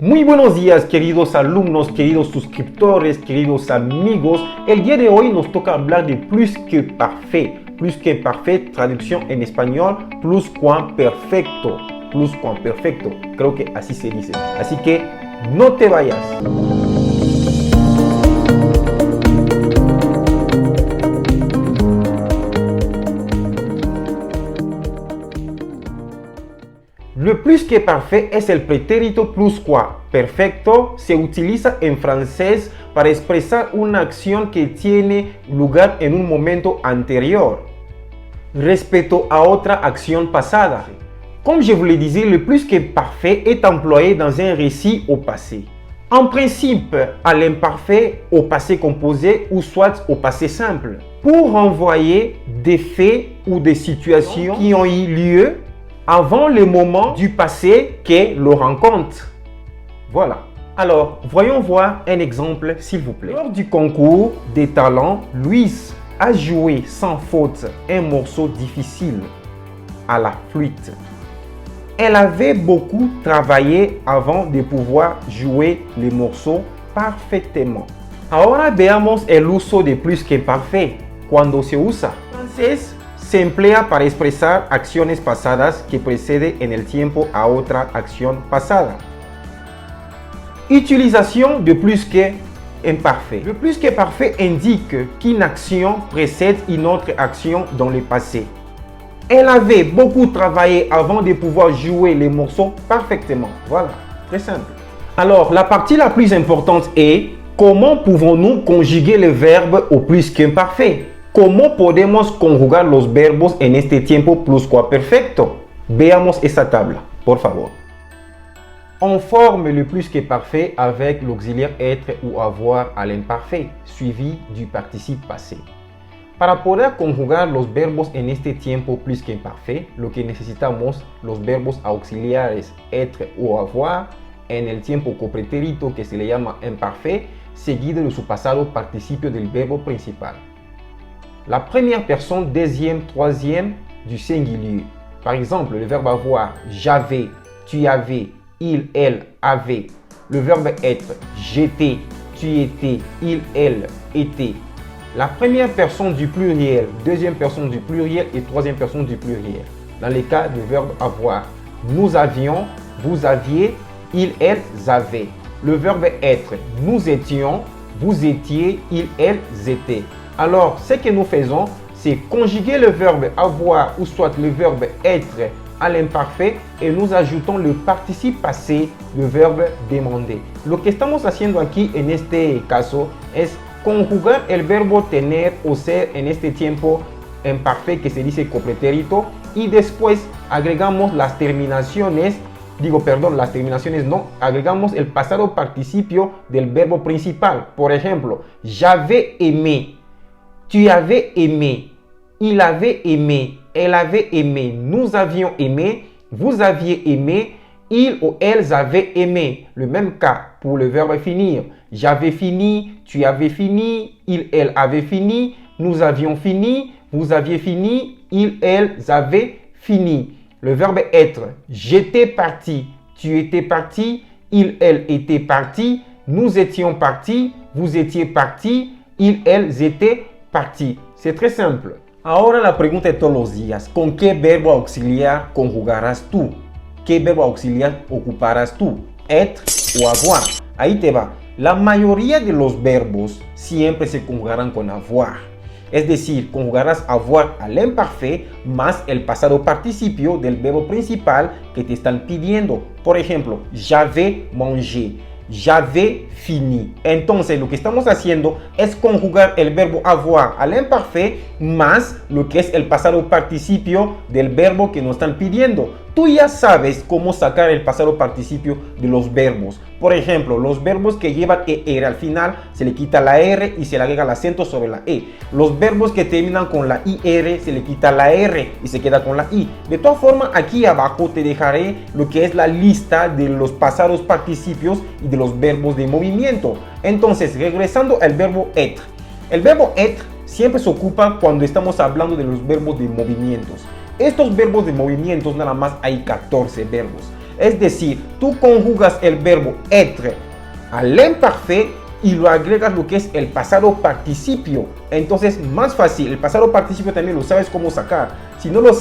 Muy buenos días, queridos alumnos, queridos suscriptores, queridos amigos. El día de hoy nos toca hablar de plus que parfait. Plus que parfait, traducción en español, pluscuamperfecto. Pluscuamperfecto, creo que así se dice. Así que no te vayas. Le plus que parfait es el pretérito pluscuamperfecto. Se utiliza en francés para expresar una acción que tiene lugar en un momento anterior respecto a otra acción pasada. Comme je vous le disais, le plus que parfait est employé dans un récit au passé. En principe, à l'imparfait, au passé composé ou soit au passé simple, pour renvoyer des faits ou des situations qui ont eu lieu avant le moment du passé que l'on rencontre. Voilà. Alors, voyons voir un exemple, s'il vous plaît. Lors du concours des talents, Louise a joué sans faute un morceau difficile à la flûte. Elle avait beaucoup travaillé avant de pouvoir jouer le morceau parfaitement. Ahora veamos el uso de plus que parfait. Cuando se usa. Entonces, se emplea para expresar acciones pasadas que preceden en el tiempo a otra acción pasada. Utilisation de plus que imparfait. Le plus que parfait indique qu'une action précède une autre action dans le passé. Elle avait beaucoup travaillé avant de pouvoir jouer les morceaux parfaitement. Voilà, très simple. Alors, la partie la plus importante est comment pouvons-nous conjuguer le verbe au plus qu'imparfait? ¿Cómo podemos conjugar los verbos en este tiempo pluscuamperfecto? Veamos esa tabla, por favor. On forme le plus que parfait avec l'auxiliaire être ou avoir à l'imparfait, suivi du participe passé. Para poder conjugar los verbos en este tiempo plus que imparfait, lo que necesitamos los verbos auxiliares être o avoir en el tiempo copretérito que se le llama imparfait, seguido de su pasado participio del verbo principal. La première personne, deuxième, troisième du singulier. Par exemple, le verbe avoir, j'avais, tu avais, il, elle, avait. Le verbe être, j'étais, tu étais, il, elle, était. La première personne du pluriel, deuxième personne du pluriel et troisième personne du pluriel. Dans le cas du verbe avoir, nous avions, vous aviez, il, elles avaient. Le verbe être, nous étions, vous étiez, il, elles étaient. Alors, ce que nous faisons, c'est conjuguer le verbe avoir ou soit le verbe être à l'imparfait et nous ajoutons le participe passé du verbe demander. Lo que estamos haciendo aquí en este caso es conjugar el verbo tener o ser en este tiempo imparfait que se dice copretérito y después agregamos las terminaciones. Agregamos el pasado participio del verbo principal. Por ejemplo, j'avais aimé. Tu avais aimé, il avait aimé, elle avait aimé, nous avions aimé, vous aviez aimé, ils ou elles avaient aimé. Le même cas pour le verbe finir. J'avais fini, tu avais fini, il, elle avait fini, nous avions fini, vous aviez fini, ils, elles avaient fini. Le verbe être. J'étais parti, tu étais parti, il, elle était parti, nous étions partis, vous étiez partis, ils, elles étaient parti. C'est très simple. Ahora la pregunta de todos los días. ¿Con qué verbo auxiliar conjugarás tú? ¿Qué verbo auxiliar ocuparás tú? Être o avoir. Ahí te va. La mayoría de los verbos siempre se conjugarán con avoir. Es decir, conjugarás avoir al imparfait más el pasado participio del verbo principal que te están pidiendo. Por ejemplo, j'avais mangé. J'avais fini. Entonces, lo que estamos haciendo es conjugar el verbo avoir al imparfait más lo que es el pasado participio del verbo que nos están pidiendo. Tú ya sabes cómo sacar el pasado participio de los verbos. Por ejemplo, los verbos que llevan ER al final, se le quita la R y se le agrega el acento sobre la E. Los verbos que terminan con la IR, se le quita la R y se queda con la I. De todas formas, aquí abajo te dejaré lo que es la lista de los pasados participios y de los verbos de movimiento. Entonces, regresando al verbo être. El verbo être siempre se ocupa cuando estamos hablando de los verbos de movimientos. Estos verbos de movimientos nada más hay 14 verbos. Es decir, tú conjugas el verbo être al imparfait y lo agregas lo que es el pasado participio. Entonces, más fácil. El pasado participio también lo sabes cómo sacar. Si no lo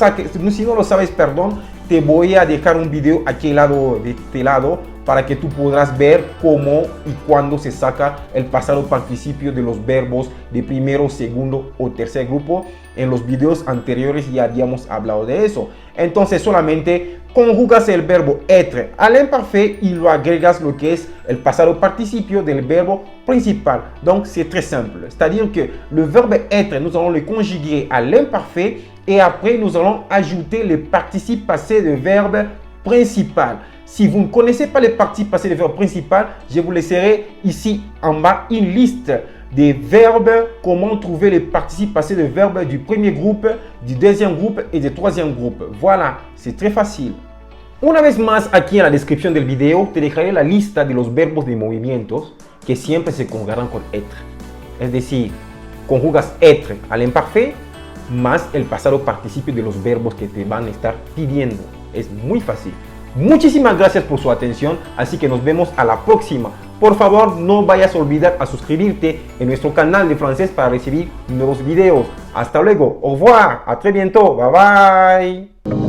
sabes, perdón, te voy a dejar un video aquí al lado de este lado para que tú podrás ver cómo y cuándo se saca el pasado participio de los verbos de primero, segundo o tercer grupo. En los videos anteriores ya habíamos hablado de eso. Entonces solamente conjugas el verbo être al imparfait y lo agregas lo que es el pasado participio del verbo principal. Donc c'est très simple. C'est-à-dire que le verbe être, nous allons le conjuguer à l'imparfait et après nous allons ajouter le participe passé de verbe principal. Si vous ne connaissez pas les participes passés de verbe principal, je vous laisserai ici en bas une liste des verbes, comment trouver les participes passés de verbes du premier groupe, du deuxième groupe et du troisième groupe. Voilà, c'est très facile. Una vez más, aquí en la descripción del video te dejaré la lista de los verbos de movimientos que siempre se conjugarán con être. Es decir, conjugas être al imparfait más el pasado participio de los verbos que te van a estar pidiendo. Es muy fácil. Muchísimas gracias por su atención, así que nos vemos a la próxima. Por favor, no vayas a olvidar a suscribirte en nuestro canal de francés para recibir nuevos videos. Hasta luego, au revoir, a très bientôt, bye bye.